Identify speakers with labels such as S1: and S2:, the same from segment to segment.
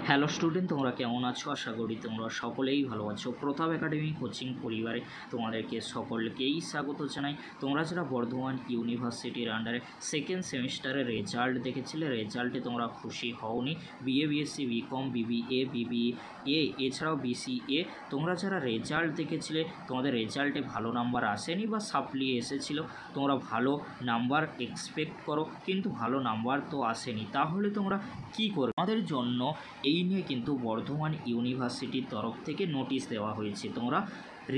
S1: Hello student, তোমরা কেমন আছো? আশা করি তোমরা সকলেই ভালো আছো। প্রতাপ একাডেমি কোচিং পরিবারে তোমাদেরকে সকলকেই স্বাগত জানাই। তোমরা যারা বর্ধমান ইউনিভার্সিটির আন্ডারে সেকেন্ড সেমিস্টারের রেজাল্ট দেখেছিলে, রেজাল্টে তোমরা খুশি হওনি। BA, BSc, BCom, BBA, BBA এছাড়াও বিসিএ তোমরা যারা রেজাল্ট দেখেছিলে, তোমাদের রেজাল্টে ভালো নাম্বার আসেনি বা সাপ্লি এসেছিলো, তোমরা ভালো নাম্বার এক্সপেক্ট করো কিন্তু ভালো নাম্বার তো আসেনি। তাহলে তোমরা কি করবে? আমাদের জন্য এই নিয়ে কিন্তু বর্ধমান ইউনিভার্সিটির তরফ থেকে নোটিশ দেওয়া হয়েছে। তোমরা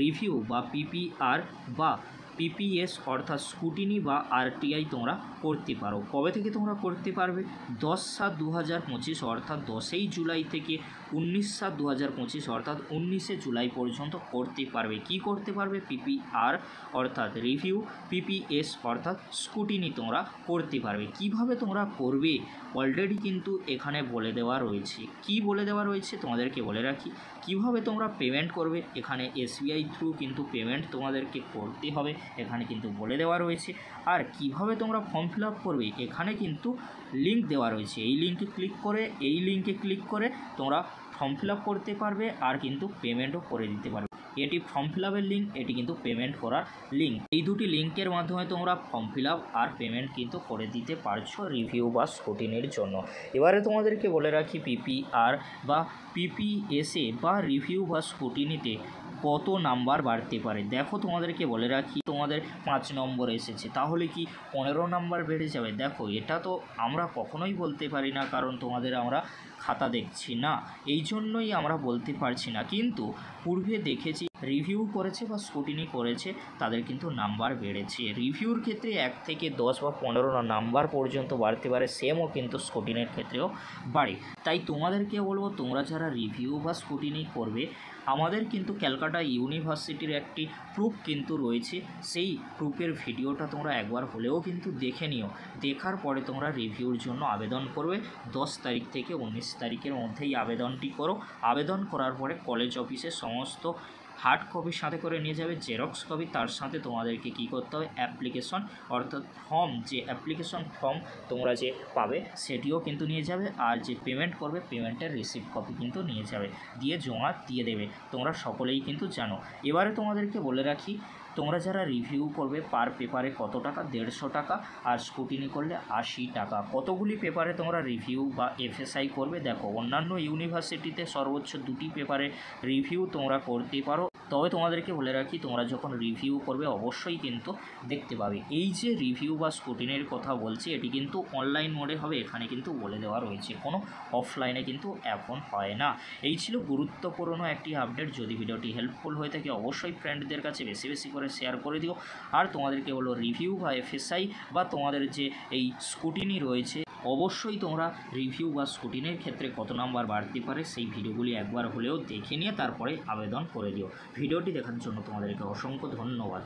S1: রিভিউ বা পিপিআর বা পিপিএস অর্থাৎ স্কুটিনি বা আরটিআই তোমরা করতে পারো। কবে থেকে তোমরা করতে পারবে? 10/7/2025 অর্থাৎ 10ই জুলাই থেকে 19/7/2025 অর্থাৎ 19শে জুলাই পর্যন্ত করতে পারবে। কি করতে পারবে? পিপিআর অর্থাৎ রিভিউ, পিপিএস অর্থাৎ স্কুটিনি তোমরা করতে পারবে। কিভাবে তোমরা করবে অলরেডি কিন্তু এখানে বলে দেওয়া রয়েছে। কি বলে দেওয়া রয়েছে তোমাদেরকে বলে রাখি। কিভাবে তোমরা পেমেন্ট করবে, এখানে এসবিআই থ্রু কিন্তু পেমেন্ট তোমাদেরকে করতে হবে, এখানে কিন্তু বলে দেওয়া রয়েছে। আর কিভাবে তোমরা ফর্ম ফিল আপ করবে, এখানে কিন্তু লিঙ্ক দেওয়া রয়েছে। এই লিঙ্কে ক্লিক করে তোমরা ফর্ম ফিল আপ করতে পারবে আর কিন্তু পেমেন্টও করে দিতে পারবে। এটি ফর্ম ফিল আপের লিঙ্ক, এটি কিন্তু পেমেন্ট করার লিঙ্ক। এই দুটি লিঙ্কের মাধ্যমে তোমরা ফর্ম ফিল আপ আর পেমেন্ট কিন্তু করে দিতে পারছো রিভিউ বা স্কুটিনির জন্য। এবারে তোমাদেরকে বলে রাখি পিপিআর বা পিপিএসএ বা রিভিউ বা স্কুটিনিতে কত নাম্বার বাড়তে পারে। দেখো তোমাদেরকে বলে রাখি, তোমাদের 5 নম্বর এসেছে, তাহলে কি 15 নাম্বার বেড়ে যাবে? দেখো এটা তো আমরা কখনোই বলতে পারি না, কারণ তোমাদের আমরা খাতা দেখছি না, এই জন্যই আমরা বলতে পারছি না। কিন্তু পূর্বে দেখেছি রিভিউ করেছে বা স্কুটিনি করেছে, তাদের কিন্তু নাম্বার বেড়েছে। রিভিউর ক্ষেত্রে 1 থেকে 10 বা 15 নাম্বার পর্যন্ত বাড়তে পারে, সেমও কিন্তু স্কুটিনির ক্ষেত্রেও বাড়ে। তাই তোমাদেরকে বলবো, তোমরা যারা রিভিউ বা স্কুটিনি করবে, আমাদের কিন্তু ক্যালকাটা ইউনিভার্সিটির একটি প্রুফ কিন্তু রয়েছে, সেই প্রুফের ভিডিওটা তোমরা একবার হলেও কিন্তু দেখে নিও। দেখার পরে তোমরা রিভিউর জন্য আবেদন করবে। 10 তারিখ থেকে 19 তারিখের মধ্যেই আবেদনটি করো। আবেদন করার পরে কলেজ অফিসে সমস্ত হার্ড কপির সাথে করে নিয়ে যাবে, জেরক্স কপি, তার সাথে তোমাদেরকে কি করতে হবে, অ্যাপ্লিকেশন অর্থাৎ ফর্ম, যে অ্যাপ্লিকেশন ফর্ম তোমরা যে পাবে সেটিও কিন্তু নিয়ে যাবে। আর যে পেমেন্ট করবে, পেমেন্টের রিসিপ্ট কপি কিন্তু নিয়ে যাবে, দিয়ে জমা দিয়ে দেবে। তোমরা সকলেই কিন্তু জানো। এবারে তোমাদেরকে বলে রাখি, তোমরা যারা রিভিউ করবে পার পেপারে কত টাকা? 150 টাকা। আর স্কুটিনি করলে 80 টাকা। কতগুলি পেপারে তোমরা রিভিউ বা এফএসআই করবে? দেখো, অন্যান্য ইউনিভার্সিটিতে সর্বোচ্চ 2টি পেপারে রিভিউ তোমরা করতে পারো। তবে তোমাদেরকে বলে রাখি, তোমরা যখন রিভিউ করবে অবশ্যই কিন্তু দেখতে পাবে। এই যে রিভিউ বা স্কুটিনির কথা বলছি, এটি কিন্তু অনলাইন মোডে হবে, এখানে কিন্তু বলে দেওয়া রয়েছে, কোনো অফলাইনে কিন্তু এখন হয় না। এই ছিল গুরুত্বপূর্ণ একটি আপডেট। যদি ভিডিওটি হেল্পফুল হয়ে থাকে অবশ্যই ফ্রেন্ডদের কাছে বেশি বেশি করে শেয়ার করে দিও। আর তোমাদেরকে বলো, রিভিউ বা এফএসআই বা তোমাদের যে এই স্কুটিনি রয়েছে, অবশ্যই তোমরা রিভিউ বা স্কুটিনির ক্ষেত্রে কত নাম্বার বাড়তে পারে সেই ভিডিওগুলি একবার হলেও দেখে নিয়ে তারপরে আবেদন করে দিও। ভিডিওটি দেখার জন্য তোমাদেরকে অসংখ্য ধন্যবাদ।